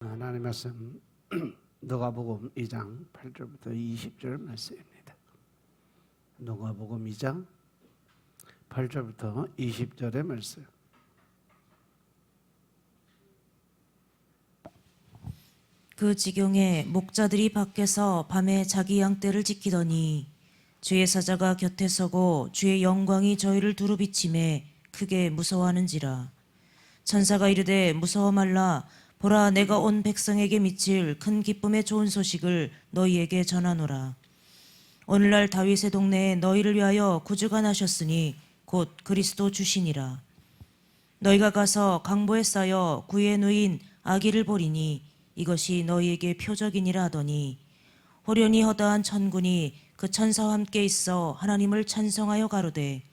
하나님의 말씀 누가복음 2장 8절부터 20절 말씀입니다. 누가복음 2장 8절부터 20절의 말씀. 그 지경에 목자들이 밖에서 밤에 자기 양떼를 지키더니 주의 사자가 곁에 서고 주의 영광이 저희를 두루 비침에 크게 무서워하는지라. 천사가 이르되 무서워 말라. 보라, 내가 온 백성에게 미칠 큰 기쁨의 좋은 소식을 너희에게 전하노라. 오늘날 다윗의 동네에 너희를 위하여 구주가 나셨으니 곧 그리스도 주시니라. 너희가 가서 강보에 쌓여 구에 누인 아기를 보리니 이것이 너희에게 표적이니라 하더니 호련히 허다한 천군이 그 천사와 함께 있어 하나님을 찬송하여 가로되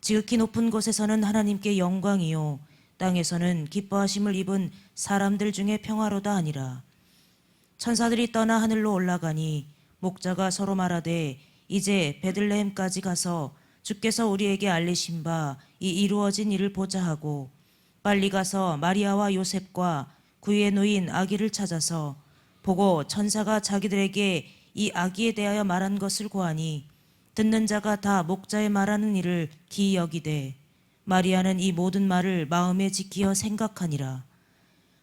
지극히 높은 곳에서는 하나님께 영광이요 땅에서는 기뻐하심을 입은 사람들 중에 평화로다 하니라. 천사들이 떠나 하늘로 올라가니 목자가 서로 말하되 이제 베들레헴까지 가서 주께서 우리에게 알리신 바 이 이루어진 일을 보자 하고 빨리 가서 마리아와 요셉과 구유에 누인 아기를 찾아서 보고 천사가 자기들에게 이 아기에 대하여 말한 것을 고하니 듣는 자가 다 목자의 말하는 일을 기이 여기되 마리아는 이 모든 말을 마음에 지키어 생각하니라.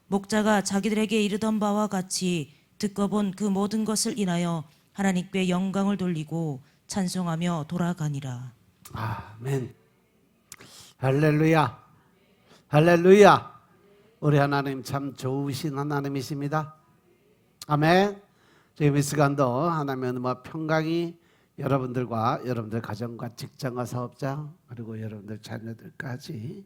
목자가 자기들에게 이르던 바와 같이 듣고 본 그 모든 것을 인하여 하나님께 영광을 돌리고 찬송하며 돌아가니라. 아멘. 할렐루야. 할렐루야. 우리 하나님 참 좋으신 하나님이십니다. 아멘. 지금 이 시간도 하나님의 은혜와 평강이 여러분들과 여러분들 가정과 직장과 사업자 그리고 여러분들 자녀들까지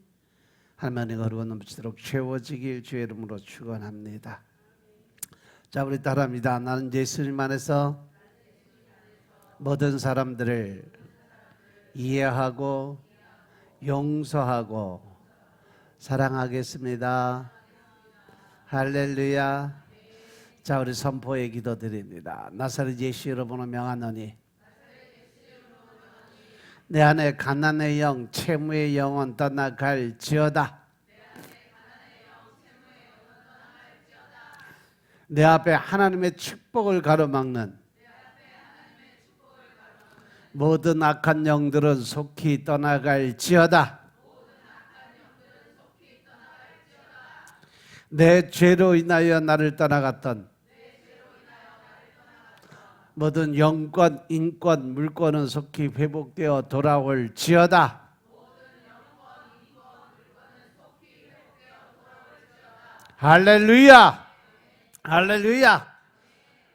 하나님의 은혜가 넘치도록 채워지길 주의 이름으로 축원합니다. 자, 우리 따라합니다. 나는 예수님 안에서 모든 사람들을 이해하고 용서하고 사랑하겠습니다. 할렐루야. 자, 우리 선포의 기도 드립니다. 나사렛 예수 이름으로 명하노니 내 안에 가난의 영, 채무의 영은 떠나갈지어다. 내 앞에 하나님의 축복을 가로막는 모든 악한 영들은 속히 떠나갈지어다. 내 죄로 인하여 나를 떠나갔던 모든 영권, 인권, 물권은 속히 회복되어 돌아올지어다. 할렐루야. 할렐루야.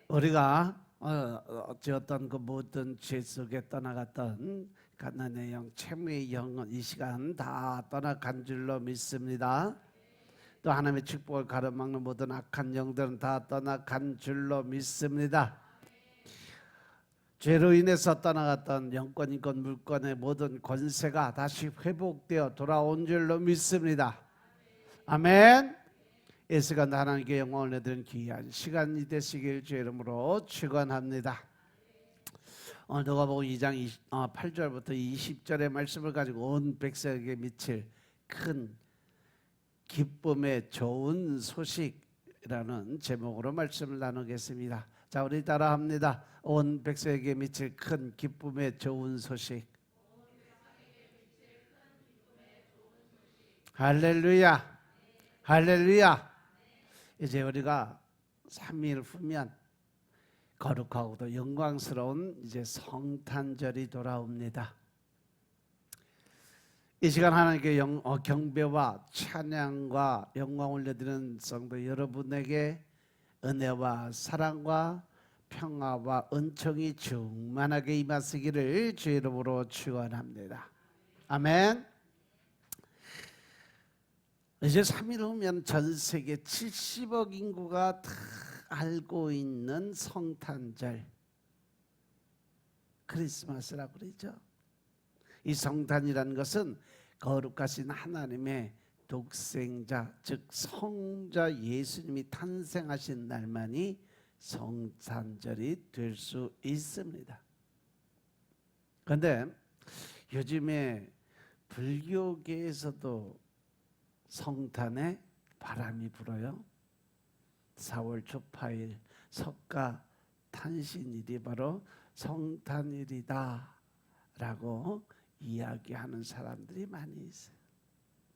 우리가 어찌었던 그 모든 죄 속에 떠나갔던 가난의 영, 채무의 영은 이 시간 다 떠나간 줄로 믿습니다. 또 하나님의 축복을 가로막는 모든 악한 영들은 다 떠나간 줄로 믿습니다. 죄로 인해서 떠나갔던 영권, 인권, 물권의 모든 권세가 다시 회복되어 돌아온 줄로 믿습니다. 아멘. 이 시간 하나님께 영광을 내드리는 귀한 시간이 되시길 주의 이름으로 축원합니다. 오늘 누가복음 2장 8절부터 20절의 말씀을 가지고 온 백성에게 미칠 큰 기쁨의 좋은 소식이라는 제목으로 말씀을 나누겠습니다. 자, 우리 따라합니다. 온 백성에게 미칠 큰 기쁨의 좋은 소식. 할렐루야. 할렐루야. 이제 우리가 3일 후면 거룩하고도 영광스러운 이제 성탄절이 돌아옵니다. 이 시간 하나님께 경배와 찬양과 영광을 올려드리는 성도 여러분에게 은혜와 사랑과 평화와 은총이 충만하게 임하시기를 주의 이름으로 축원합니다. 아멘. 이제 3일 후면 전 세계 70억 인구가 다 알고 있는 성탄절 크리스마스라고 그러죠. 이 성탄이라는 것은 거룩하신 하나님의 독생자 즉 성자 예수님이 탄생하신 날만이 성탄절이 될 수 있습니다. 그런데 요즘에 불교계에서도 성탄에 바람이 불어요. 4월 초파일 석가 탄신일이 바로 성탄일이다 라고 이야기하는 사람들이 많이 있어요.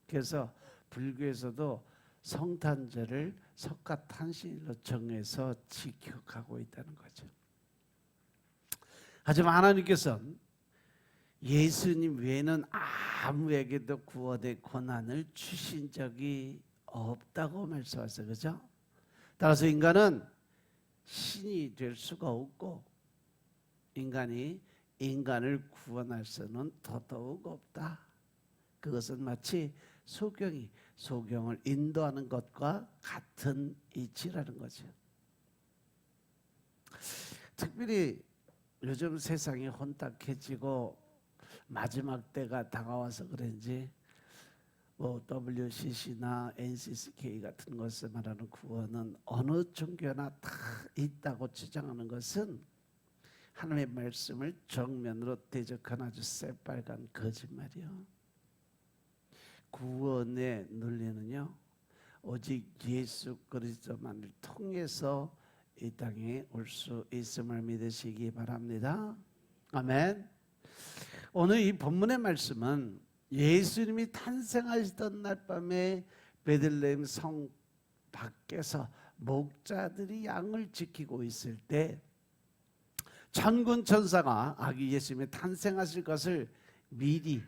그래서 불교에서도 성탄절을 석가탄신일로 정해서 지켜가고 있다는 거죠. 하지만 하나님께서는 예수님 외에는 아무에게도 구원의 권한을 주신 적이 없다고 말씀하세요. 그죠? 따라서 인간은 신이 될 수가 없고 인간이 인간을 구원할 수는 더더욱 없다. 그것은 마치 소경을 인도하는 것과 같은 이치라는 거죠. 특별히 요즘 세상이 혼탁해지고 마지막 때가 다가와서 그런지 WCC나 NCCK 같은 것을 말하는 구원은 어느 종교나 다 있다고 주장하는 것은 하나님의 말씀을 정면으로 대적한 아주 새빨간 거짓말이요. 구원의 논리는요, 오직 예수 그리스도만을 통해서 이 땅에 올 수 있음을 믿으시기 바랍니다. 아멘. 오늘 이 본문의 말씀은 예수님이 탄생하시던 날 밤에 베들레헴 성 밖에서 목자들이 양을 지키고 있을 때 천군 천사가 아기 예수님이 탄생하실 것을 미리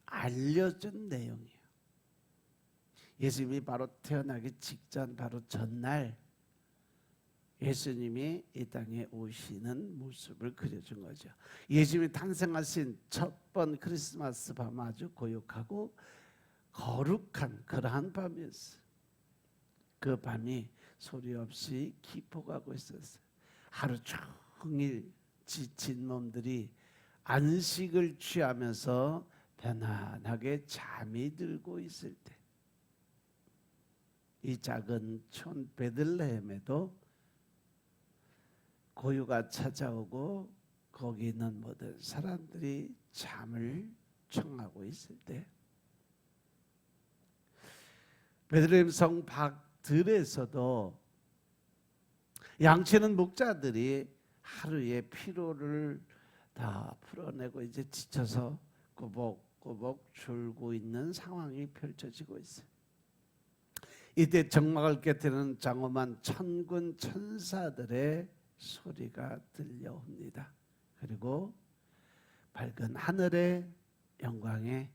알려준 내용이에요. 예수님이 바로 태어나기 직전 바로 전날 예수님이 이 땅에 오시는 모습을 그려준 거죠. 예수님이 탄생하신 첫 번 크리스마스 밤 아주 고요하고 거룩한 그러한 밤이었어요. 그 밤이 소리 없이 기뻐가고 있었어요. 하루 종일 지친 몸들이 안식을 취하면서 편안하게 잠이 들고 있을 때 이 작은 촌 베들레헴에도 고요가 찾아오고 거기 있는 모든 사람들이 잠을 청하고 있을 때 베들레헴 성 밖들에서도 양치는 목자들이 하루의 피로를 다 풀어내고 이제 지쳐서 꾸벅꾸벅 졸고 있는 상황이 펼쳐지고 있어요. 이때 정막을 깨뜨리는 장엄한 천군 천사들의 소리가 들려옵니다. 그리고 밝은 하늘의 영광의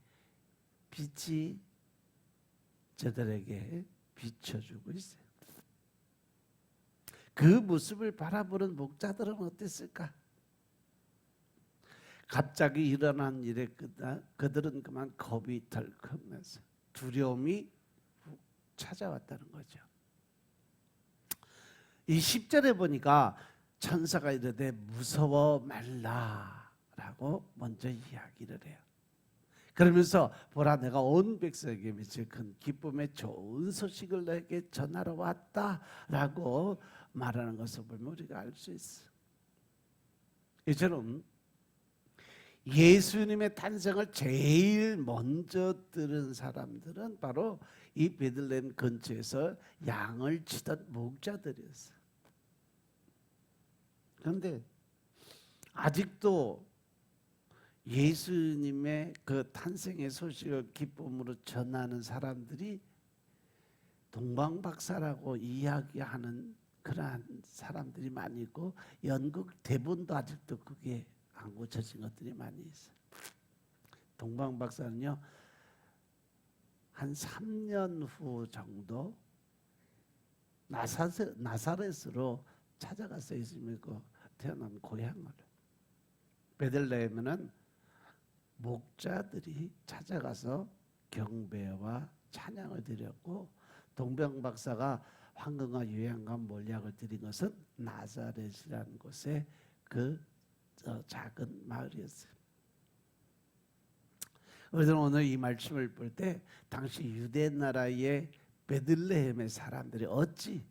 빛이 저들에게 비춰주고 있어요. 그 모습을 바라보는 목자들은 어땠을까? 갑자기 일어난 일에 그들은 그만 겁이 덜컥나서 두려움이 찾아왔다는 거죠. 이 10절에 보니까 천사가 이르되 무서워 말라라고 먼저 이야기를 해요. 그러면서 보라 내가 온 백성에게 미칠 큰 기쁨의 좋은 소식을 너에게 전하러 왔다라고 말하는 것을 보면 우리가 알 수 있어요. 이처럼 예수님의 탄생을 제일 먼저 들은 사람들은 바로 이 베들레헴 근처에서 양을 치던 목자들이었어요. 그런데 아직도 예수님의 그 탄생의 소식을 기쁨으로 전하는 사람들이 동방박사라고 이야기하는 그러한 사람들이 많이 있고 연극 대본도 아직도 그게 안 고쳐진 것들이 많이 있어요. 동방박사는요 한 3년 후 정도 나사렛으로 찾아갔어요. 예수님이 그 태어난 고향을. 베들레헴에는 목자들이 찾아가서 경배와 찬양을 드렸고 동방박사가 황금과 유향과 몰약을 드린 것은 나사렛이라는 곳에 그 작은 마을이었어요. 우리는 오늘 이 말씀을 볼 때 당시 유대 나라의 베들레헴의 사람들이 어찌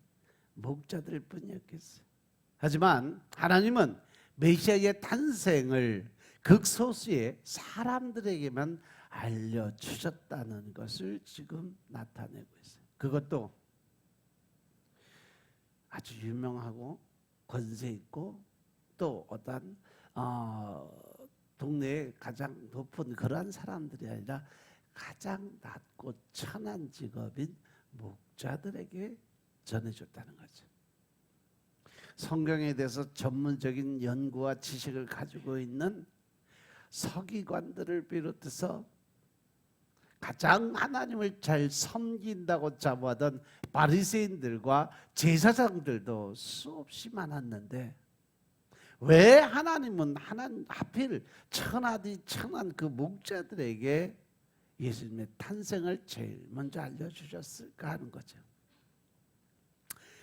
목자들 뿐이었겠어요. 하지만 하나님은 메시아의 탄생을 극소수의 사람들에게만 알려주셨다는 것을 지금 나타내고 있어요. 그것도 아주 유명하고 권세 있고 또 어떤 동네에 가장 높은 그러한 사람들이 아니라 가장 낮고 천한 직업인 목자들에게 전해줬다는 거죠. 성경에 대해서 전문적인 연구와 지식을 가지고 있는 서기관들을 비롯해서 가장 하나님을 잘 섬긴다고 자부하던 바리새인들과 제사장들도 수없이 많았는데 왜 하나님은 하필 천하디 천한 그 목자들에게 예수님의 탄생을 제일 먼저 알려주셨을까 하는 거죠.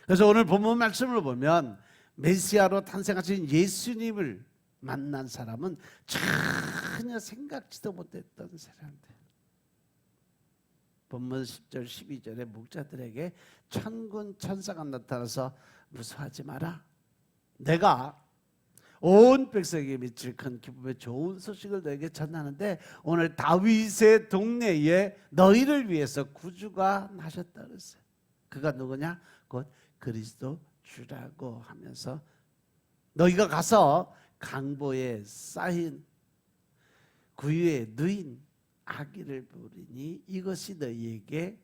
그래서 오늘 본문 말씀을 보면 메시아로 탄생하신 예수님을 만난 사람은 전혀 생각지도 못했던 사람들. 본문 10절 12절에 목자들에게 천군 천사가 나타나서 무서워하지 마라. 내가 온 백성에게 미칠 큰 기쁨의 좋은 소식을 너에게 전하는데 오늘 다윗의 동네에 너희를 위해서 구주가 나셨다 그랬어요. 그가 누구냐? 곧 그리스도 주라고 하면서 너희가 가서 강보에 쌓인 구유에 누인 아기를 보리니 이것이 너희에게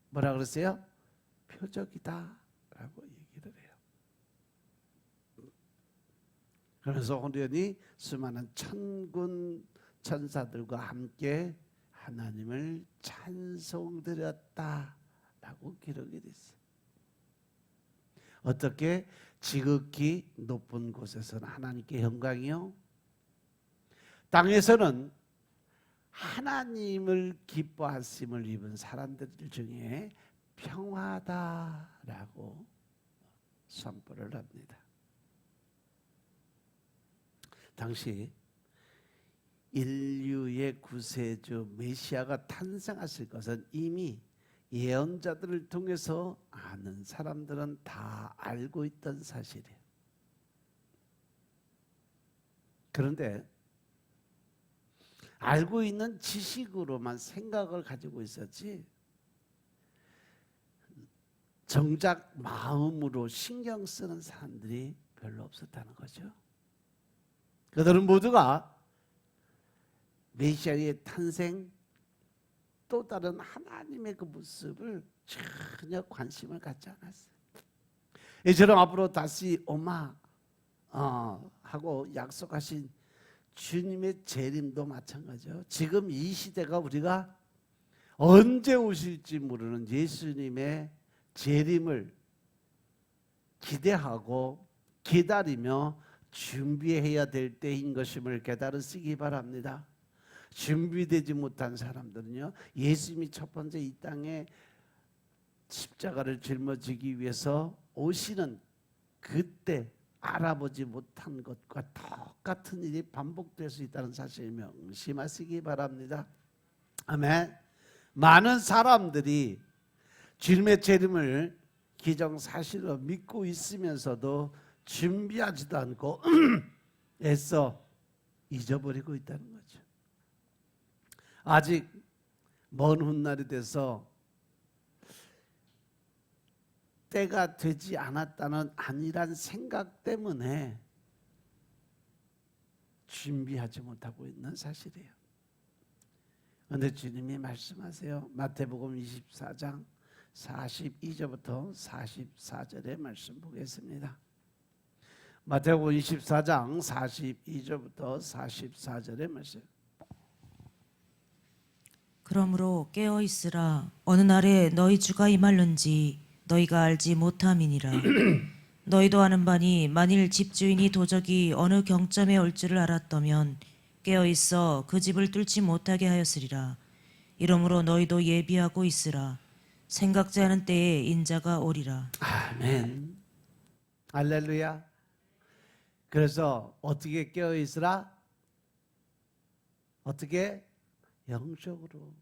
뭐라 그랬어요? 표적이다 라고 얘기를 해요. 그래서 호련히 수많은 천군 천사들과 함께 하나님을 찬송드렸다 라고 기록이 됐어요. 어떻게? 지극히 높은 곳에서는 하나님께 영광이요, 땅에서는 하나님을 기뻐하심을 입은 사람들 중에 평화다라고 선포를 합니다. 당시 인류의 구세주 메시아가 탄생하실 것은 이미 예언자들을 통해서 아는 사람들은 다 알고 있던 사실이에요. 그런데 알고 있는 지식으로만 생각을 가지고 있었지 정작 마음으로 신경 쓰는 사람들이 별로 없었다는 거죠. 그들은 모두가 메시아의 탄생 또 다른 하나님의 그 모습을 전혀 관심을 갖지 않았어요. 이처럼 앞으로 다시 오마 하고 약속하신 주님의 재림도 마찬가지죠. 지금 이 시대가 우리가 언제 오실지 모르는 예수님의 재림을 기대하고 기다리며 준비해야 될 때인 것임을 깨달으시기 바랍니다. 준비되지 못한 사람들은요, 예수님이 첫 번째 이 땅에 십자가를 짊어지기 위해서 오시는 그때 알아보지 못한 것과 똑같은 일이 반복될 수 있다는 사실을 명심하시기 바랍니다. 아멘. 많은 사람들이 주님의 재림을 기정사실로 믿고 있으면서도 준비하지도 않고 애써 잊어버리고 있다는 거죠. 아직 먼 훗날이 돼서 때가 되지 않았다는 안일한 생각 때문에 준비하지 못하고 있는 사실이에요. 그런데 주님이 말씀하세요. 마태복음 24장 42절부터 44절의 말씀 보겠습니다. 마태복음 24장 42절부터 44절의 말씀. 그러므로 깨어 있으라. 어느 날에 너희 주가 임할는지 너희가 알지 못함이니라. 너희도 아는 바니 만일 집주인이 도적이 어느 경점에 올 줄을 알았다면 깨어 있어 그 집을 뚫지 못하게 하였으리라. 이러므로 너희도 예비하고 있으라. 생각지 않은 때에 인자가 오리라. 아멘. 할렐루야. 그래서 어떻게 깨어 있으라? 어떻게? 영적으로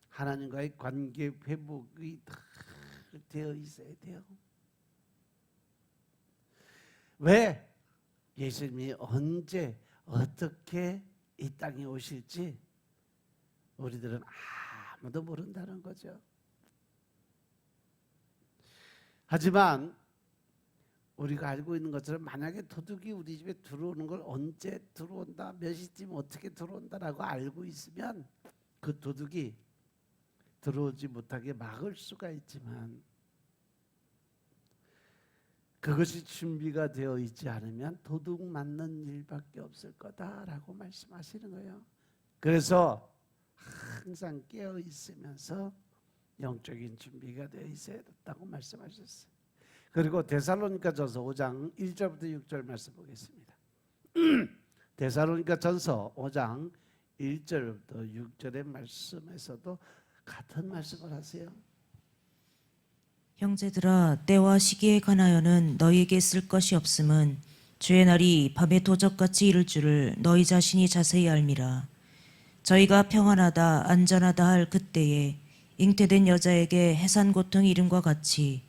하나님과의 관계 회복이 다 되어 있어야 돼요. 왜? 예수님이 언제 어떻게 이 땅에 오실지 우리들은 아무도 모른다는 거죠. 하지만 우리가 알고 있는 것처럼 만약에 도둑이 우리 집에 들어오는 걸 언제 들어온다, 몇 시쯤 어떻게 들어온다라고 알고 있으면 그 도둑이 들어오지 못하게 막을 수가 있지만 그것이 준비가 되어 있지 않으면 도둑 맞는 일밖에 없을 거다라고 말씀하시는 거예요. 그래서 항상 깨어 있으면서 영적인 준비가 되어 있어야 된다고 말씀하셨어요. 그리고 데살로니가전서 5장 1절부터 6절 말씀 보겠습니다. 데살로니가전서 5장 1절부터 6절의 말씀에서도 같은 말씀을 하세요. 형제들아, 때와 시기에 관하여는 너희에게 쓸 것이 없음은 주의 날이 밤에 도적같이 이를 줄을 너희 자신이 자세히 알미라. 저희가 평안하다 안전하다 할 그때에 잉태된 여자에게 해산 고통이 이름과 같이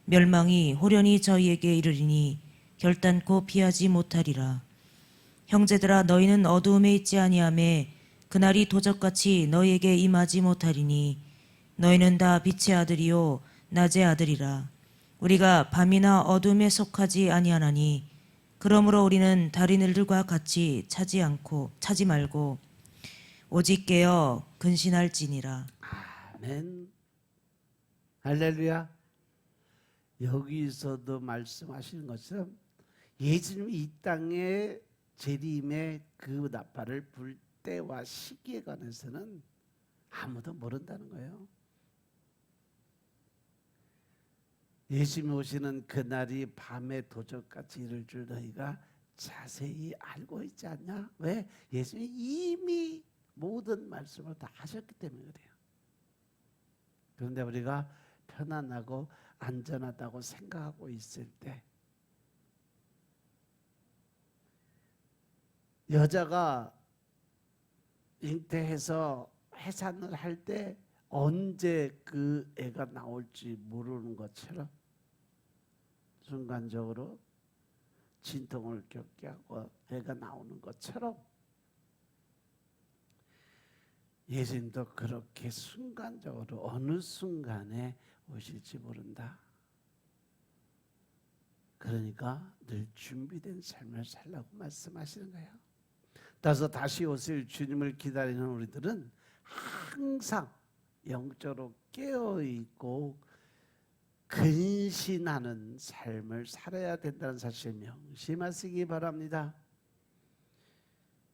멸망이 호련히 저희에게 이르리니 결단코 피하지 못하리라. 형제들아, 너희는 어두움에 있지 아니하매 그날이 도적같이 너희에게 임하지 못하리니 너희는 다 빛의 아들이요 낮의 아들이라. 우리가 밤이나 어둠에 속하지 아니하나니 그러므로 우리는 다른 일들과 같이 차지 말고 오직 깨어 근신할지니라. 아멘. 할렐루야. 여기서도 말씀하시는 것처럼 예수님이 이 땅에 재림의 그 나팔을 불 때와 시기에 관해서는 아무도 모른다는 거예요. 예수님이 오시는 그날이 밤에 도적같이 이를 줄 너희가 자세히 알고 있지 않냐? 왜? 예수님이 이미 모든 말씀을 다 하셨기 때문에 그래요. 그런데 우리가 편안하고 안전하다고 생각하고 있을 때 여자가 잉태해서 해산을 할 때 언제 그 애가 나올지 모르는 것처럼 순간적으로 진통을 겪게 하고 애가 나오는 것처럼 예수님도 그렇게 순간적으로 어느 순간에 오실지 모른다. 그러니까 늘 준비된 삶을 살라고 말씀하시는 거예요. 따라서 다시 오실 주님을 기다리는 우리들은 항상 영적으로 깨어있고 근신하는 삶을 살아야 된다는 사실 명심하시기 바랍니다.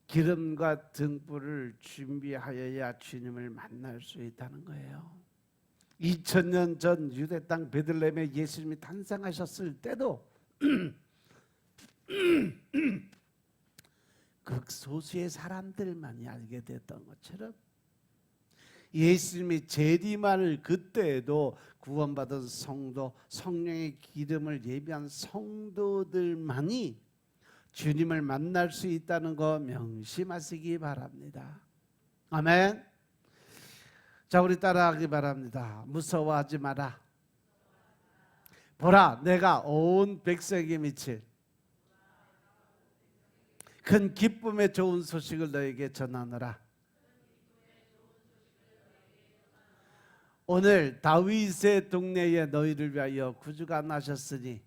기름과 등불을 준비하여야 주님을 만날 수 있다는 거예요. 2000년 전 유대 땅 베들레헴에 예수님이 탄생하셨을 때도 극소수의 사람들만이 알게 됐던 것처럼 예수님이 재림하는 그때에도 구원받은 성도, 성령의 기름을 예비한 성도들만이 주님을 만날 수 있다는 거 명심하시기 바랍니다. 아멘. 자, 우리 따라하기 바랍니다. 무서워하지 마라. 보라, 내가 온 백성에게 미칠 큰 기쁨의 좋은 소식을 너에게 전하노라. 오늘 다윗의 동네에 너희를 위하여 구주가 나셨으니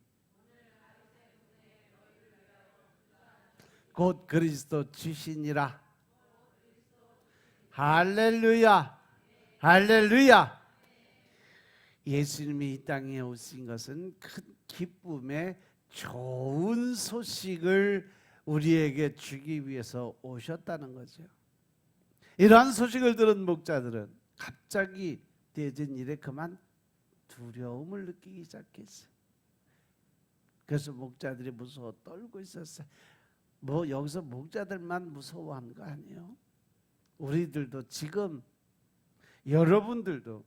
곧 그리스도 주시니라. 할렐루야, 할렐루야. 예수님이 이 땅에 오신 것은 큰 기쁨의 좋은 소식을 우리에게 주기 위해서 오셨다는 거죠. 이러한 소식을 들은 목자들은 갑자기 되어진 일에 그만 두려움을 느끼기 시작했어요. 그래서 목자들이 무서워 떨고 있었어요. 뭐 여기서 목자들만 무서워한 거 아니에요? 우리들도 지금 여러분들도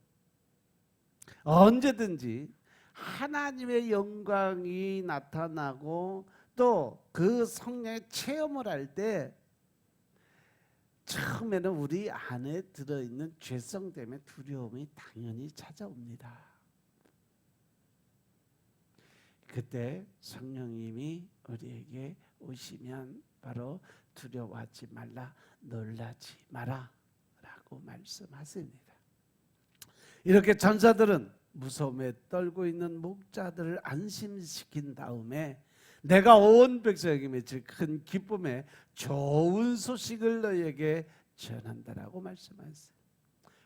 언제든지 하나님의 영광이 나타나고 또 그 성령의 체험을 할 때 처음에는 우리 안에 들어있는 죄성 때문에 두려움이 당연히 찾아옵니다. 그때 성령님이 우리에게 오시면 바로 두려워하지 말라, 놀라지 마라 라고 말씀하십니다. 이렇게 천사들은 무서움에 떨고 있는 목자들을 안심시킨 다음에 내가 온 백성에게 맺힐 큰 기쁨에 좋은 소식을 너희에게 전한다라고 말씀하셨어요.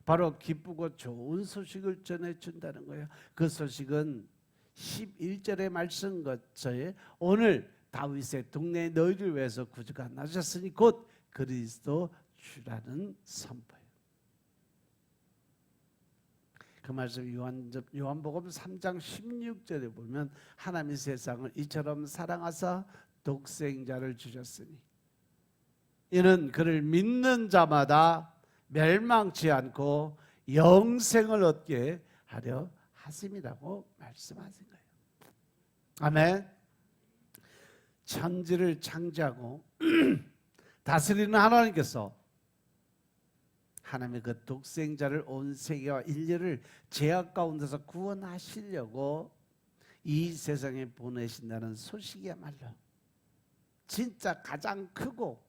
바로 기쁘고 좋은 소식을 전해준다는 거예요. 그 소식은 11절의 말씀 것처에 오늘 다윗의 동네에 너희를 위해서 구주가 나셨으니 곧 그리스도 주라는 선포예요. 그 말씀 요한복음 3장 16절에 보면 하나님이 세상을 이처럼 사랑하사 독생자를 주셨으니 이는 그를 믿는 자마다 멸망치 않고 영생을 얻게 하려 하심이라고 말씀하신 거예요. 아멘. 천지를 창조하고 다스리는 하나님께서 하나님의 그 독생자를 온 세계와 인류를 죄악 가운데서 구원하시려고 이 세상에 보내신다는 소식이야말로 진짜 가장 크고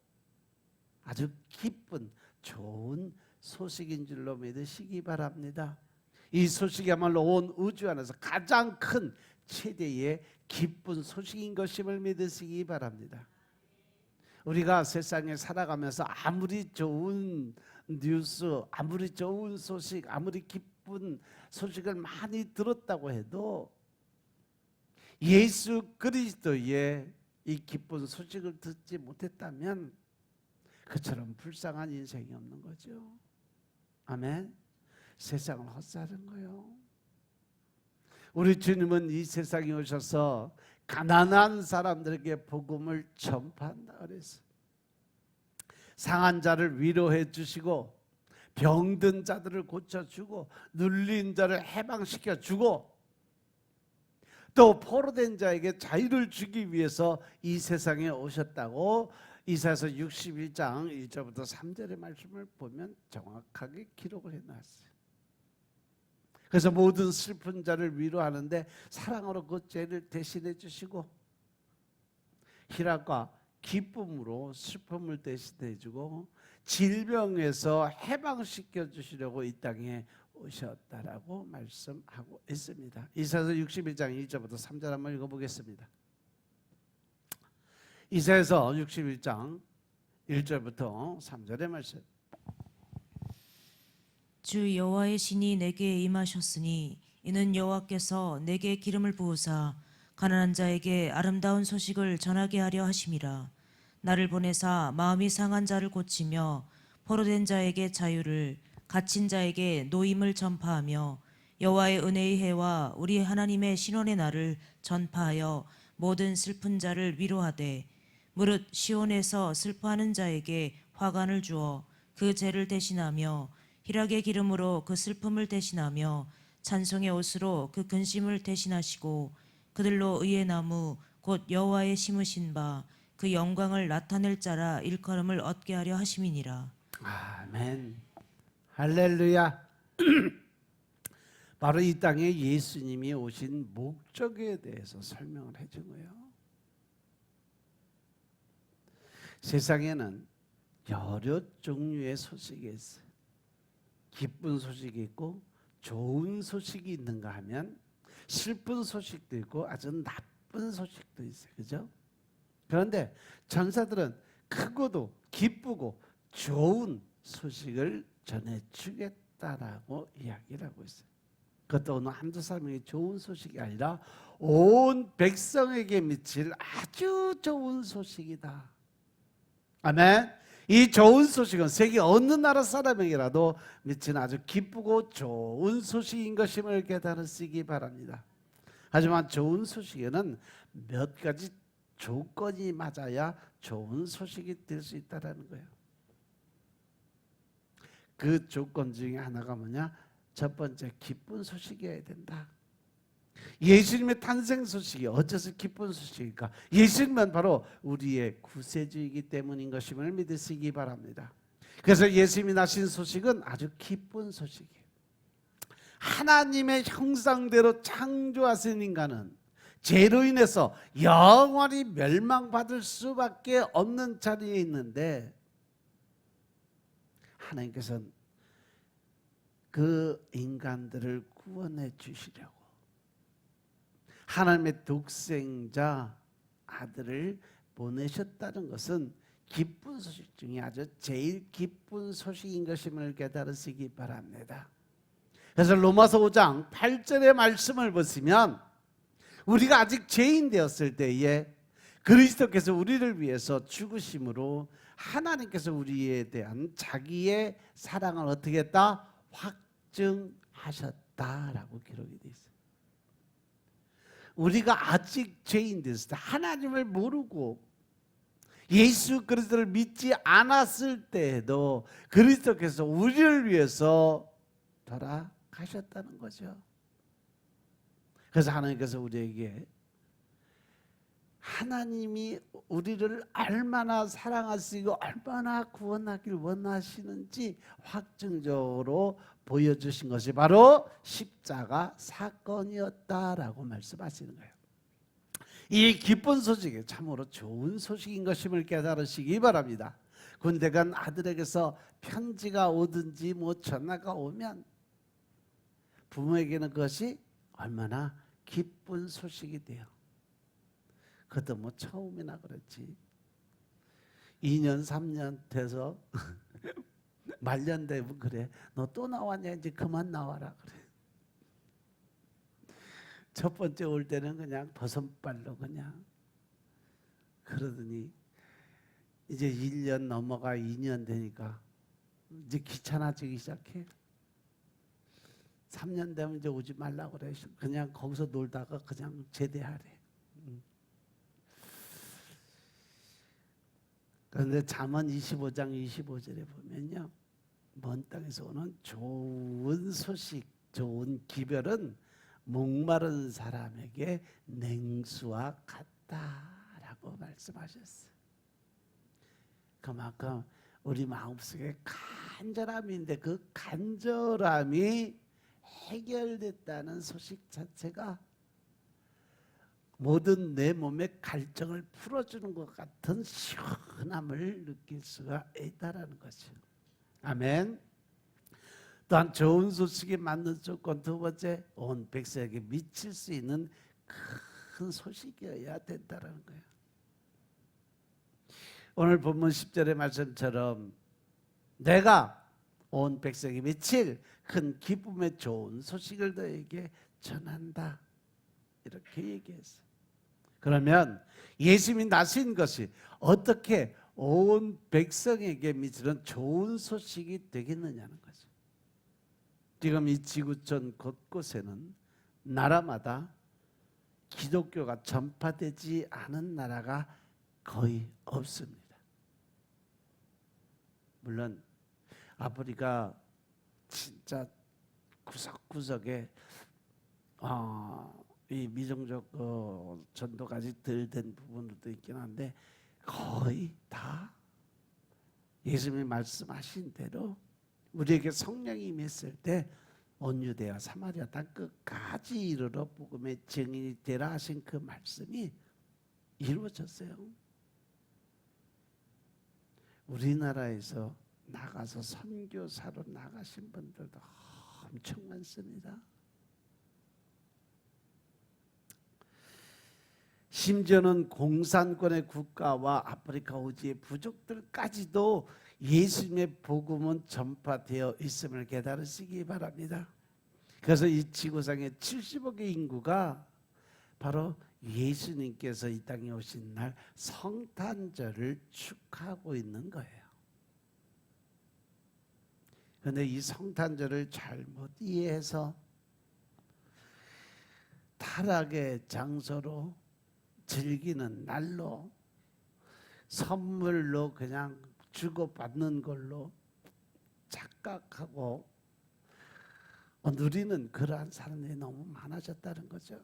아주 기쁜 좋은 소식인 줄로 믿으시기 바랍니다. 이 소식이야말로 온 우주 안에서 가장 큰 최대의 기쁜 소식인 것임을 믿으시기 바랍니다. 우리가 세상에 살아가면서 아무리 좋은 뉴스, 아무리 좋은 소식, 아무리 기쁜 소식을 많이 들었다고 해도 예수 그리스도의 이 기쁜 소식을 듣지 못했다면 그처럼 불쌍한 인생이 없는 거죠. 아멘. 세상을 헛사는 거예요. 우리 주님은 이 세상에 오셔서 가난한 사람들에게 복음을 전파한다 그랬어요. 상한 자를 위로해 주시고 병든 자들을 고쳐주고 눌린 자를 해방시켜 주고 또 포로된 자에게 자유를 주기 위해서 이 세상에 오셨다고 이사야서 61장 1절부터 3절의 말씀을 보면 정확하게 기록을 해놨어요. 그래서 모든 슬픈 자를 위로하는데 사랑으로 그 죄를 대신해 주시고 희락과 기쁨으로 슬픔을 대신해 주고 질병에서 해방시켜 주시려고 이 땅에 오셨다라고 말씀하고 있습니다. 이사야서 61장 1절부터 3절 한번 읽어보겠습니다. 이사야서 61장 1절부터 3절의 말씀. 주 여호와의 신이 내게 임하셨으니 이는 여호와께서 내게 기름을 부으사 가난한 자에게 아름다운 소식을 전하게 하려 하심이라. 나를 보내사 마음이 상한 자를 고치며 포로된 자에게 자유를 갇힌 자에게 노임을 전파하며 여호와의 은혜의 해와 우리 하나님의 신원의 날을 전파하여 모든 슬픈 자를 위로하되 무릇 시온에서 슬퍼하는 자에게 화관을 주어 그 죄를 대신하며 희락의 기름으로 그 슬픔을 대신하며 찬송의 옷으로 그 근심을 대신하시고 그들로 의의 나무 곧 여호와의 심으신 바 그 영광을 나타낼 자라 일컬음을 얻게 하려 하심이니라. 아멘. 할렐루야. 바로 이 땅에 예수님이 오신 목적에 대해서 설명을 해준 거예요. 세상에는 여러 종류의 소식이 있어요. 기쁜 소식이 있고 좋은 소식이 있는가 하면 슬픈 소식도 있고 아주 나쁜 소식도 있어요. 그죠? 그런데 전사들은 크고도 기쁘고 좋은 소식을 전해주겠다라고 이야기를 하고 있어요. 그것도 어느 한두 사람에게 좋은 소식이 아니라 온 백성에게 미칠 아주 좋은 소식이다. 아멘. 이 좋은 소식은 세계 어느 나라 사람에게라도 미치는 아주 기쁘고 좋은 소식인 것임을 깨달으시기 바랍니다. 하지만 좋은 소식에는 몇 가지 조건이 맞아야 좋은 소식이 될 수 있다는 거예요. 그 조건 중에 하나가 뭐냐? 첫 번째, 기쁜 소식이어야 된다. 예수님의 탄생 소식이 어째서 기쁜 소식일까? 예수님은 바로 우리의 구세주이기 때문인 것임을 믿으시기 바랍니다. 그래서 예수님이 나신 소식은 아주 기쁜 소식이에요. 하나님의 형상대로 창조하신 인간은 죄로 인해서 영원히 멸망받을 수밖에 없는 자리에 있는데 하나님께서는 그 인간들을 구원해 주시려고 하나님의 독생자 아들을 보내셨다는 것은 기쁜 소식 중에 아주 제일 기쁜 소식인 것임을 깨달으시기 바랍니다. 그래서 로마서 5장 8절의 말씀을 보시면 우리가 아직 죄인 되었을 때에 그리스도께서 우리를 위해서 죽으심으로 하나님께서 우리에 대한 자기의 사랑을 어떻게 했다? 확증하셨다라고 기록이 되어 있어요. 우리가 아직 죄인 됐을 때 하나님을 모르고 예수 그리스도를 믿지 않았을 때에도 그리스도께서 우리를 위해서 돌아가셨다는 거죠. 그래서 하나님께서 우리에게 하나님이 우리를 얼마나 사랑하시고 얼마나 구원하길 원하시는지 확증적으로 보여주신 것이 바로 십자가 사건이었다라고 말씀하시는 거예요. 이 기쁜 소식이 참으로 좋은 소식인 것임을 깨달으시기 바랍니다. 군대 간 아들에게서 편지가 오든지 뭐 전화가 오면 부모에게는 그것이 얼마나 기쁜 소식이 돼요. 그것도 뭐 처음이나 그렇지 2년 3년 돼서 말년 되면 그래 너 또 나왔냐 이제 그만 나와라 그래. 첫 번째 올 때는 그냥 버선발로 그냥 그러더니 이제 1년 넘어가 2년 되니까 이제 귀찮아지기 시작해. 3년 되면 이제 오지 말라고 그래. 그냥 거기서 놀다가 그냥 제대하래. 그런데 잠언 25장 25절에 보면요, 먼 땅에서 오는 좋은 소식, 좋은 기별은 목마른 사람에게 냉수와 같다라고 말씀하셨어요. 그만큼 우리 마음속에 간절함인데 그 간절함이 해결됐다는 소식 자체가 모든 내 몸의 갈증을 풀어주는 것 같은 시원함을 느낄 수가 있다라는 거죠. 아멘. 또한 좋은 소식이 맞는 조건 두 번째, 온 백성에게 미칠 수 있는 큰 소식이어야 된다라는 거예요. 오늘 본문 10절의 말씀처럼 내가 온 백성에게 미칠 큰 기쁨의 좋은 소식을 너에게 전한다 이렇게 얘기했어요. 그러면 예수님이 나신 것이 어떻게 온 백성에게 미치는 좋은 소식이 되겠느냐는 거죠. 지금 이 지구촌 곳곳에는 나라마다 기독교가 전파되지 않은 나라가 거의 없습니다. 물론 아프리카 진짜 구석구석에 이 미종족 전도까지 덜 된 부분도 있긴 한데 거의 다 예수님이 말씀하신 대로 우리에게 성령이 임했을 때 온 유대와 사마리아 땅 끝까지 이르러 복음의 증인이 되라 하신 그 말씀이 이루어졌어요. 우리나라에서 나가서 선교사로 나가신 분들도 엄청 많습니다. 심지어는 공산권의 국가와 아프리카 오지의 부족들까지도 예수님의 복음은 전파되어 있음을 깨달으시기 바랍니다. 그래서 이 지구상의 70억의 인구가 바로 예수님께서 이 땅에 오신 날 성탄절을 축하하고 있는 거예요. 그런데 이 성탄절을 잘못 이해해서 타락의 장소로 즐기는 날로 선물로 그냥 주고받는 걸로 착각하고 누리는 그러한 사람들이 너무 많아졌다는 거죠.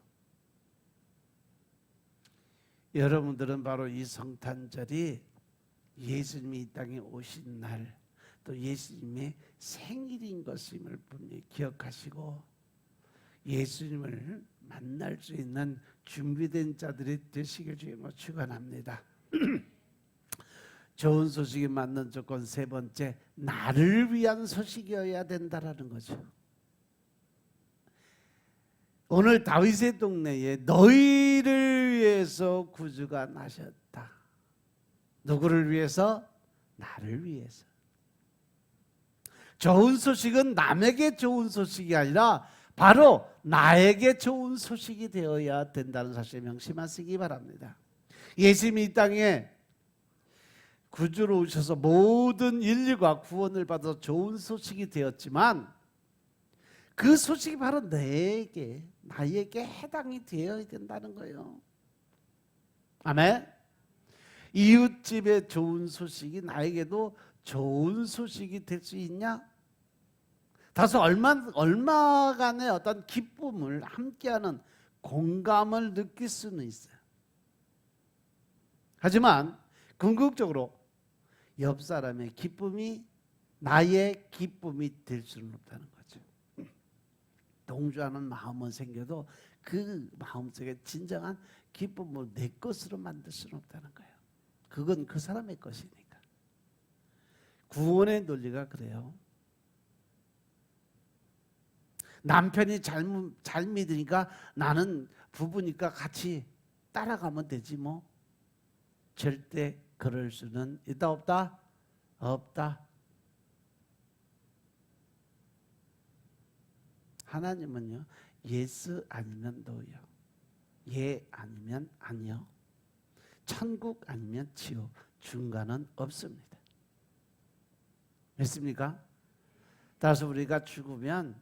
여러분들은 바로 이 성탄절이 예수님이 이 땅에 오신 날, 또 예수님의 생일인 것임을 분명히 기억하시고 예수님을 만날 수 있는 준비된 자들이 되시길 주님으로 축원합니다. 좋은 소식이 맞는 조건 세 번째, 나를 위한 소식이어야 된다라는 거죠. 오늘 다윗의 동네에 너희를 위해서 구주가 나셨다. 누구를 위해서? 나를 위해서. 좋은 소식은 남에게 좋은 소식이 아니라 바로 나에게 좋은 소식이 되어야 된다는 사실 명심하시기 바랍니다. 예수님이 이 땅에 구주로 오셔서 모든 인류가 구원을 받아 좋은 소식이 되었지만 그 소식이 바로 나에게 해당이 되어야 된다는 거예요. 아멘. 이웃집의 좋은 소식이 나에게도 좋은 소식이 될 수 있냐? 다소 얼마간의 어떤 기쁨을 함께하는 공감을 느낄 수는 있어요. 하지만 궁극적으로 옆 사람의 기쁨이 나의 기쁨이 될 수는 없다는 거죠. 동조하는 마음은 생겨도 그 마음속에 진정한 기쁨을 내 것으로 만들 수는 없다는 거예요. 그건 그 사람의 것이니까. 구원의 논리가 그래요. 남편이 잘 믿으니까 나는 부부니까 같이 따라가면 되지 뭐. 절대 그럴 수는 있다 없다? 없다. 하나님은요, 예스 아니면 노요, 예 아니면 아니요, 천국 아니면 지옥, 중간은 없습니다. 됐습니까? 따라서 우리가 죽으면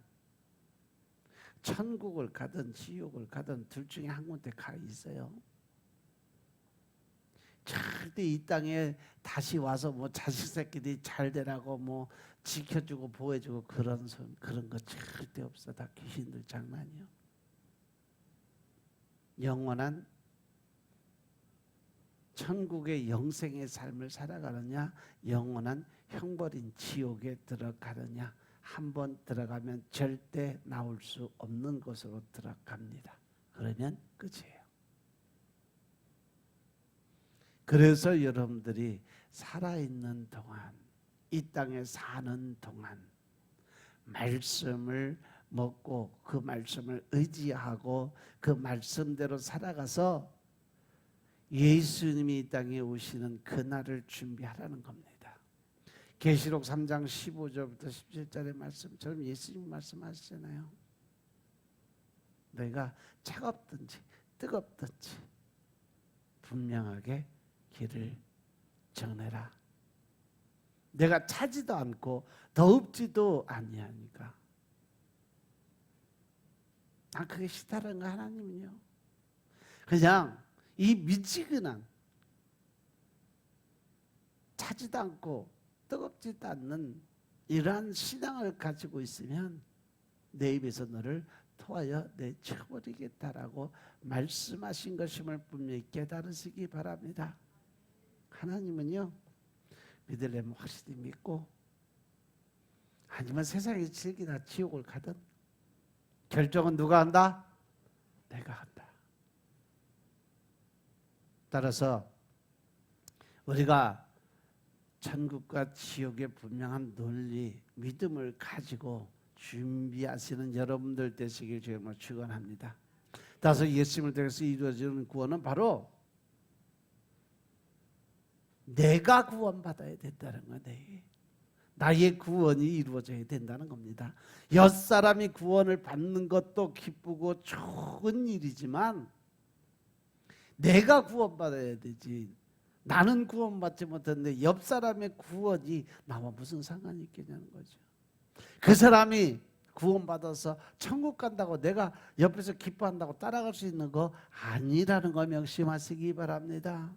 천국을 가든 지옥을 가든 둘 중에 한 군데 가 있어요. 절대 이 땅에 다시 와서 뭐 자식 새끼들이 잘 되라고 뭐 지켜주고 보호해주고 그런 거 절대 없어. 다 귀신들 장난이요. 영원한 천국의 영생의 삶을 살아가느냐, 영원한 형벌인 지옥에 들어가느냐. 한번 들어가면 절대 나올 수 없는 곳으로 들어갑니다. 그러면 끝이에요. 그래서 여러분들이 살아있는 동안, 이 땅에 사는 동안 말씀을 먹고 그 말씀을 의지하고 그 말씀대로 살아가서 예수님이 이 땅에 오시는 그날을 준비하라는 겁니다. 계시록 3장 15절부터 17절의 말씀처럼 예수님 말씀하시잖아요. 너희가 차갑든지 뜨겁든지 분명하게 길을 정해라. 내가 차지도 않고 더웁지도 아니하니까. 그게 싫다는 거 하나님은요. 그냥 이 미지근한 차지도 않고 뜨겁지도 않는 이러한 신앙을 가지고 있으면 내 입에서 너를 토하여 내쳐버리겠다라고 말씀하신 것임을 분명히 깨달으시기 바랍니다. 하나님은요, 믿으려면 확실히 믿고, 아니면 세상의 즐기나 지옥을 가든 결정은 누가 한다? 내가 한다. 따라서 우리가 천국과 지옥의 분명한 논리, 믿음을 가지고 준비하시는 여러분들 되시길 주님으로 축원합니다. 따라서 예수님을 통해서 이루어지는 구원은 바로 내가 구원받아야 된다는 거예요. 나의 구원이 이루어져야 된다는 겁니다. 옆 사람이 구원을 받는 것도 기쁘고 좋은 일이지만 내가 구원받아야 되지. 나는 구원받지 못했는데 옆 사람의 구원이 나와 무슨 상관이 있겠냐는 거죠. 그 사람이 구원받아서 천국 간다고 내가 옆에서 기뻐한다고 따라갈 수 있는 거 아니라는 거 명심하시기 바랍니다.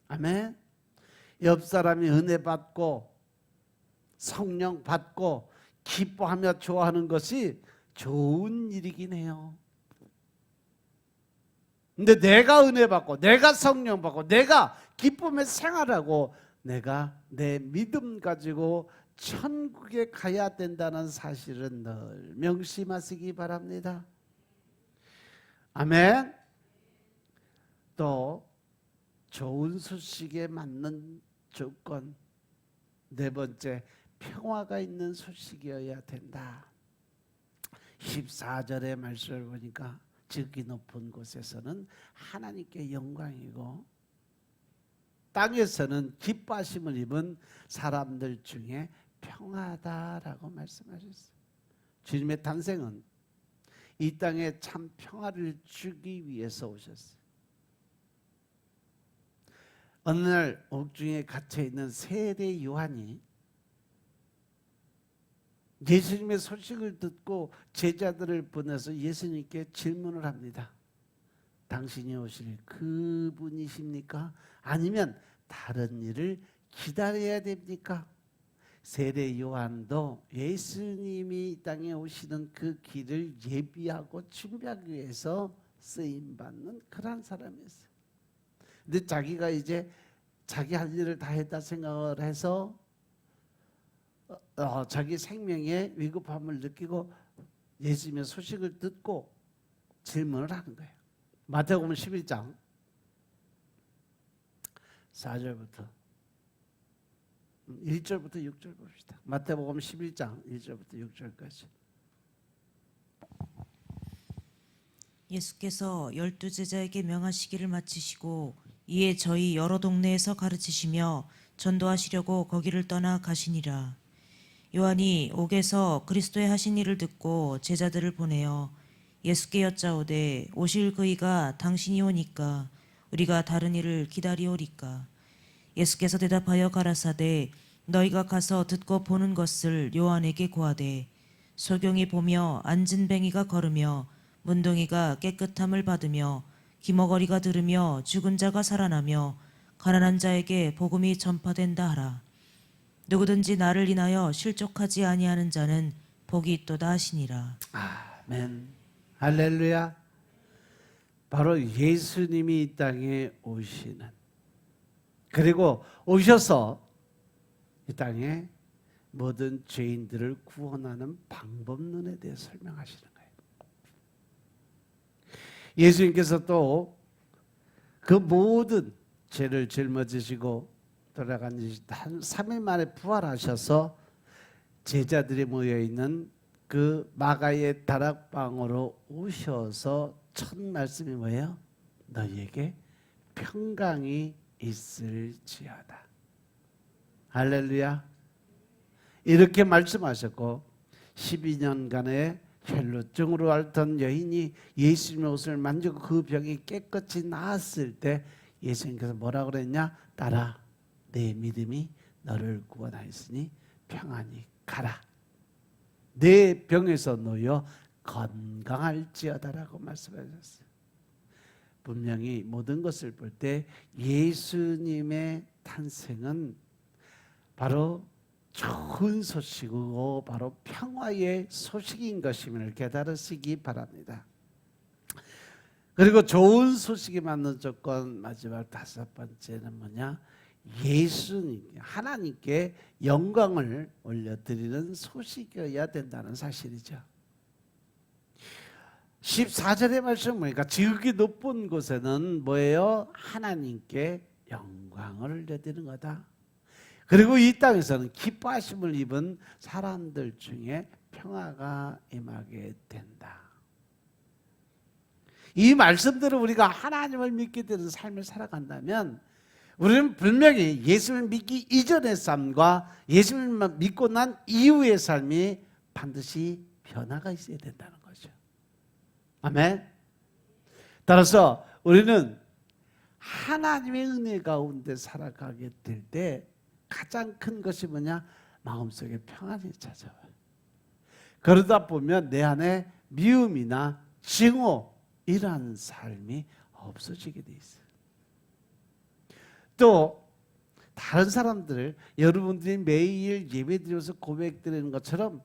아멘. 옆 사람이 은혜 받고 성령 받고 기뻐하며 좋아하는 것이 좋은 일이긴 해요. 근데 내가 은혜 받고 내가 성령 받고 내가 기쁨의 생활하고 내가 내 믿음 가지고 천국에 가야 된다는 사실은 늘 명심하시기 바랍니다. 아멘. 또 좋은 소식에 맞는 조건, 네 번째, 평화가 있는 소식이어야 된다. 14절의 말씀을 보니까 지극히 높은 곳에서는 하나님께 영광이고 땅에서는 기뻐하심을 입은 사람들 중에 평화다라고 말씀하셨어요. 주님의 탄생은 이 땅에 참 평화를 주기 위해서 오셨어요. 어느 날 옥중에 갇혀 있는 세례 요한이 예수님의 소식을 듣고 제자들을 보내서 예수님께 질문을 합니다. 당신이 오실 그분이십니까? 아니면 다른 일을 기다려야 됩니까? 세례 요한도 예수님이 이 땅에 오시는 그 길을 예비하고 준비하기 위해서 쓰임받는 그런 사람이었어요. 근데 자기가 이제 자기 할 일을 다 했다 생각을 해서 자기 생명의 위급함을 느끼고 예수님의 소식을 듣고 질문을 하는 거예요. 마태복음 11장 4절부터 1절부터 6절 봅시다. 마태복음 11장 1절부터 6절까지. 예수께서 12제자에게 명하시기를 마치시고 이에 저희 여러 동네에서 가르치시며 전도하시려고 거기를 떠나 가시니라. 요한이 옥에서 그리스도의 하신 일을 듣고 제자들을 보내어 예수께 여짜오되 오실 그이가 당신이 오니까 우리가 다른 일을 기다리오리까. 예수께서 대답하여 가라사대 너희가 가서 듣고 보는 것을 요한에게 고하되 소경이 보며 앉은 뱅이가 걸으며 문둥이가 깨끗함을 받으며 기머거리가 들으며 죽은 자가 살아나며 가난한 자에게 복음이 전파된다 하라. 누구든지 나를 인하여 실족하지 아니하는 자는 복이 있도다 하시니라. 아멘. 할렐루야. 바로 예수님이 이 땅에 오시는, 그리고 오셔서 이 땅에 모든 죄인들을 구원하는 방법론에 대해 설명하시는 거예요. 예수님께서 또 그 모든 죄를 짊어지시고 돌아간 지 한 3일 만에 부활하셔서 제자들이 모여있는 그 마가의 다락방으로 오셔서 첫 말씀이 뭐예요? 너희에게 평강이 있을지어다. 할렐루야. 이렇게 말씀하셨고 12년간의 혈루증으로 앓던 여인이 예수님의 옷을 만지고 그 병이 깨끗이 나았을 때 예수님께서 뭐라고 그랬냐? 딸아, 내 믿음이 너를 구원하였으니 평안히 가라. 내 병에서 놓여 건강할지어다라고 말씀하셨어요. 분명히 모든 것을 볼 때 예수님의 탄생은 바로 좋은 소식이고 바로 평화의 소식인 것임을 깨달으시기 바랍니다. 그리고 좋은 소식이 맞는 조건 마지막 5번째는 뭐냐? 예수님, 하나님께 영광을 올려드리는 소식이어야 된다는 사실이죠. 14절의 말씀 보니까 지극히 높은 곳에는 뭐예요? 하나님께 영광을 올려드리는 거다. 그리고 이 땅에서는 기뻐하심을 입은 사람들 중에 평화가 임하게 된다. 이 말씀대로 우리가 하나님을 믿게 되는 삶을 살아간다면 우리는 분명히 예수님을 믿기 이전의 삶과 예수님을 믿고 난 이후의 삶이 반드시 변화가 있어야 된다는 거죠. 아멘. 따라서 우리는 하나님의 은혜 가운데 살아가게 될 때 가장 큰 것이 뭐냐? 마음속에 평안이 찾아와요. 그러다 보면 내 안에 미움이나 증오 이러한 삶이 없어지게 돼 있어요. 또 다른 사람들, 여러분들이 매일 예배드려서 고백드리는 것처럼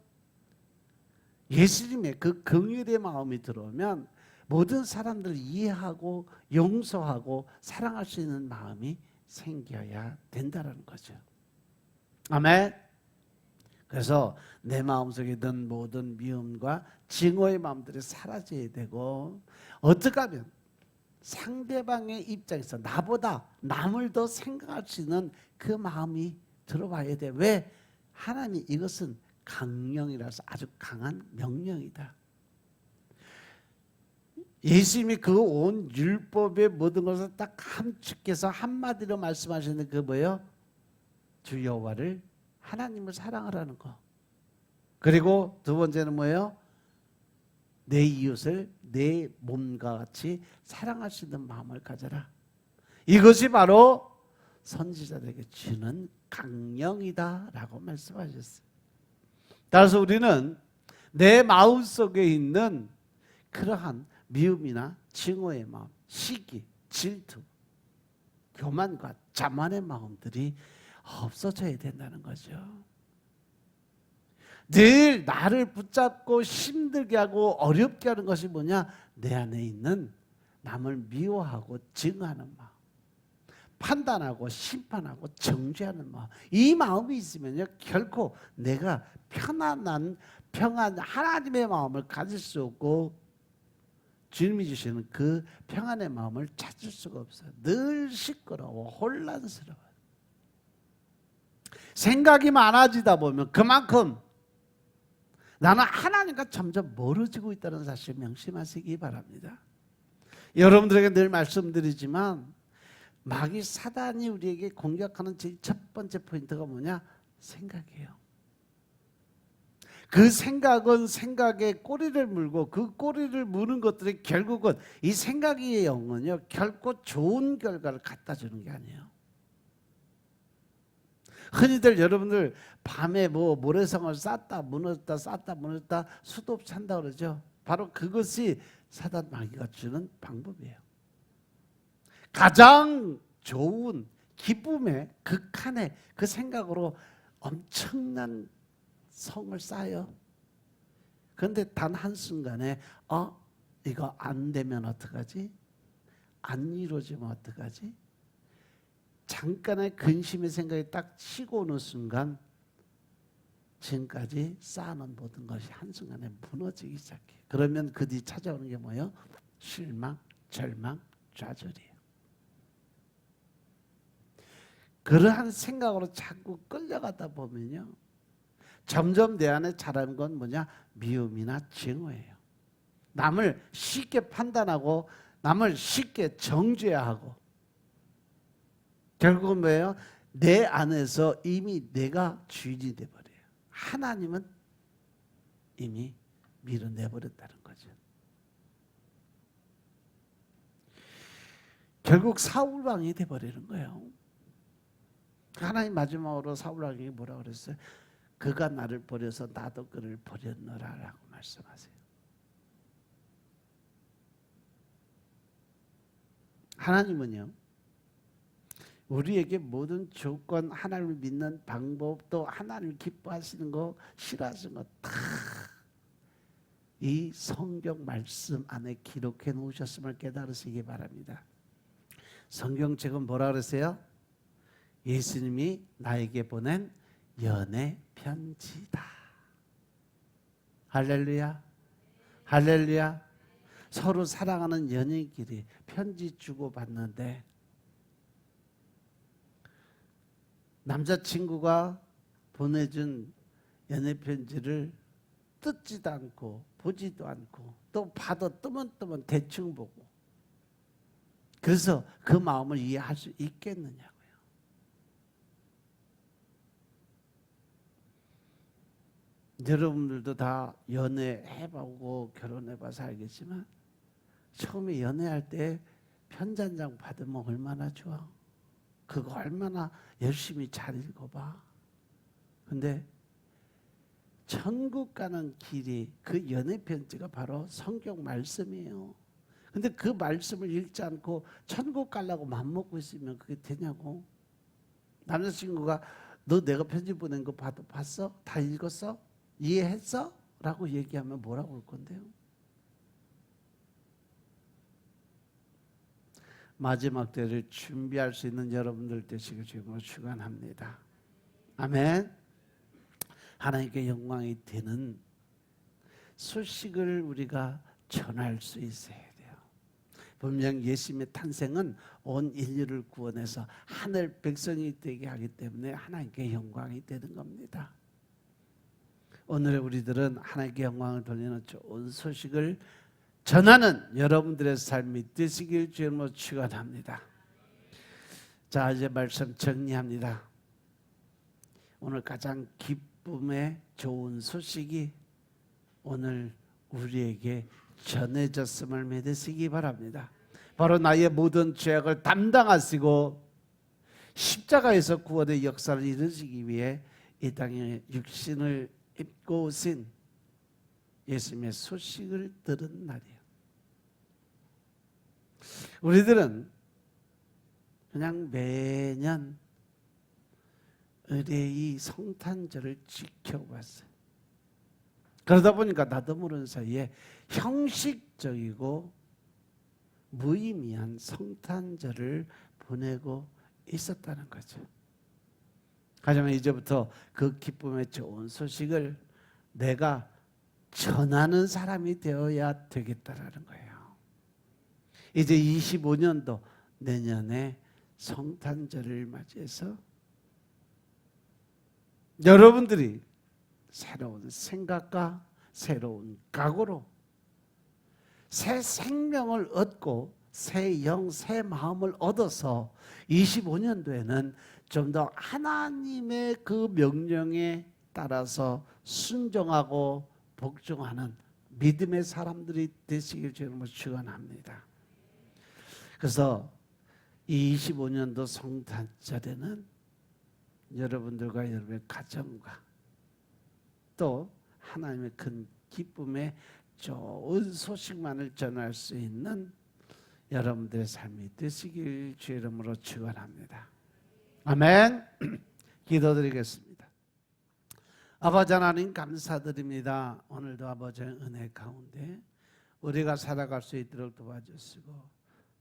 예수님의 그 긍휼의 마음이 들어오면 모든 사람들을 이해하고 용서하고 사랑할 수 있는 마음이 생겨야 된다는 거죠. 아멘. 그래서 내 마음속에 든 모든 미움과 증오의 마음들이 사라져야 되고, 어떻게 하면 상대방의 입장에서 나보다 남을 더 생각할 수 있는 그 마음이 들어와야 돼. 왜? 하나님 이것은 강령이라서 아주 강한 명령이다. 예수님이 그 온 율법의 모든 것을 딱 함축해서 한마디로 말씀하시는 그 뭐예요? 주 여호와를 하나님을 사랑하라는 거. 그리고 두 번째는 뭐예요? 내 이웃을 내 몸과 같이 사랑할 수 있는 마음을 가져라. 이것이 바로 선지자들에게 주는 강령이다라고 말씀하셨어요. 따라서 우리는 내 마음속에 있는 그러한 미움이나 증오의 마음, 시기, 질투, 교만과 자만의 마음들이 없어져야 된다는 거죠. 늘 나를 붙잡고 힘들게 하고 어렵게 하는 것이 뭐냐? 내 안에 있는 남을 미워하고 증오하는 마음, 판단하고 심판하고 정죄하는 마음. 이 마음이 있으면요, 결코 내가 평안 하나님의 마음을 가질 수 없고 주님이 주시는 그 평안의 마음을 찾을 수가 없어요. 늘 시끄러워 혼란스러워요. 생각이 많아지다 보면 그만큼 나는 하나님과 점점 멀어지고 있다는 사실 명심하시기 바랍니다. 여러분들에게 늘 말씀드리지만 마귀 사단이 우리에게 공격하는 제일 첫 번째 포인트가 뭐냐? 생각이에요. 그 생각은 생각에 꼬리를 물고 그 꼬리를 무는 것들이 결국은 이 생각의 영은요, 결코 좋은 결과를 갖다 주는 게 아니에요. 흔히들 여러분들 밤에 뭐 모래성을 쌓다 무너졌다 쌓다 무너졌다 수도 없이 한다 그러죠. 바로 그것이 사단 마귀가 주는 방법이에요. 가장 좋은 기쁨의 극한의 그 생각으로 엄청난 성을 쌓아요. 그런데 단 한순간에 이거 안 되면 어떡하지? 안 이루어지면 어떡하지? 잠깐의 근심의 생각이 딱 치고 오는 순간 지금까지 쌓아놓은 모든 것이 한순간에 무너지기 시작해요. 그러면 그 뒤 찾아오는 게 뭐예요? 실망, 절망, 좌절이에요. 그러한 생각으로 자꾸 끌려가다 보면요, 점점 내 안에 자라는 건 뭐냐? 미움이나 증오예요. 남을 쉽게 판단하고 남을 쉽게 정죄하고 결국은 뭐예요? 내 안에서 이미 내가 주인이 돼버려요. 하나님은 이미 밀어내버렸다는 거죠. 결국 사울왕이 돼버리는 거예요. 하나님 마지막으로 사울왕에게 뭐라고 그랬어요? 그가 나를 버려서 나도 그를 버렸노라 라고 말씀하세요. 하나님은요, 우리에게 모든 조건, 하나님을 믿는 방법, 또 하나님을 기뻐하시는 거, 싫어하시는 거 다 이 성경 말씀 안에 기록해 놓으셨음을 깨달으시기 바랍니다. 성경책은 뭐라 그러세요? 예수님이 나에게 보낸 연애 편지다. 할렐루야, 할렐루야. 서로 사랑하는 연인끼리 편지 주고받는데 남자친구가 보내준 연애 편지를 뜯지도 않고 보지도 않고 또 봐도 뜨문뜨문 대충 보고, 그래서 그 마음을 이해할 수 있겠느냐고요. 여러분들도 다 연애해보고 결혼해봐서 알겠지만 처음에 연애할 때 편지 한 장 받으면 얼마나 좋아. 그거 얼마나 열심히 잘 읽어봐. 근데 천국 가는 길이 그 연애 편지가 바로 성경 말씀이에요. 근데 그 말씀을 읽지 않고 천국 가려고 맘먹고 있으면 그게 되냐고. 남자친구가 너 내가 편지 보낸 거 봤어? 다 읽었어? 이해했어? 라고 얘기하면 뭐라고 할 건데요? 마지막 때를 준비할 수 있는 여러분들 되시길 주님으로 축원합니다. 아멘. 하나님께 영광이 되는 소식을 우리가 전할 수 있어야 돼요. 분명 예수님의 탄생은 온 인류를 구원해서 하늘 백성이 되게 하기 때문에 하나님께 영광이 되는 겁니다. 오늘 우리들은 하나님께 영광을 돌리는 좋은 소식을 전하는 여러분들의 삶이 되시길 주님으로 축원합니다. 자, 이제 말씀 정리합니다. 오늘 가장 기쁨의 좋은 소식이 오늘 우리에게 전해졌음을 믿으시기 바랍니다. 바로 나의 모든 죄악을 담당하시고 십자가에서 구원의 역사를 이루시기 위해 이 땅에 육신을 입고 오신 예수님의 소식을 들은 날이에요. 우리들은 그냥 매년 의례의 성탄절을 지켜왔어요. 그러다 보니까 나도 모르는 사이에 형식적이고 무의미한 성탄절을 보내고 있었다는 거죠. 하지만 이제부터 그 기쁨의 좋은 소식을 내가 전하는 사람이 되어야 되겠다라는 거예요. 이제 25년도 내년에 성탄절을 맞이해서 여러분들이 새로운 생각과 새로운 각오로 새 생명을 얻고 새 영, 새 마음을 얻어서 25년도에는 좀 더 하나님의 그 명령에 따라서 순종하고 복종하는 믿음의 사람들이 되시길 주님으로 축원합니다. 그래서 이 25년도 성탄절에는 여러분들과 여러분의 가정과 또 하나님의 큰 기쁨의 좋은 소식만을 전할 수 있는 여러분들의 삶이 되시길 주의 이름으로 축원합니다. 아멘. 기도드리겠습니다. 아버지 하나님 감사드립니다. 오늘도 아버지의 은혜 가운데 우리가 살아갈 수 있도록 도와주시고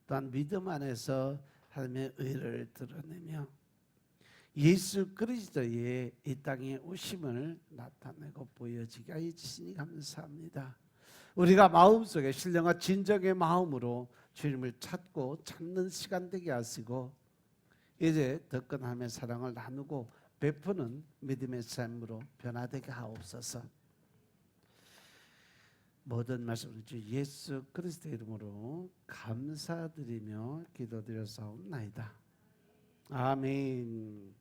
또한 믿음 안에서 하나님의 의를 드러내며 예수 그리스도의 이 땅에 오심을 나타내고 보여지게 하여 주시니 감사합니다. 우리가 마음속에 신령한 진정의 마음으로 주님을 찾고 찾는 시간 되게 하시고 이제 더 큰 하나님의 사랑을 나누고 베푸는 믿음의 삶으로 변화되게 하옵소서. 모든 말씀을 주 예수 그리스도의 이름으로 감사드리며 기도드려사옵나이다. 아멘.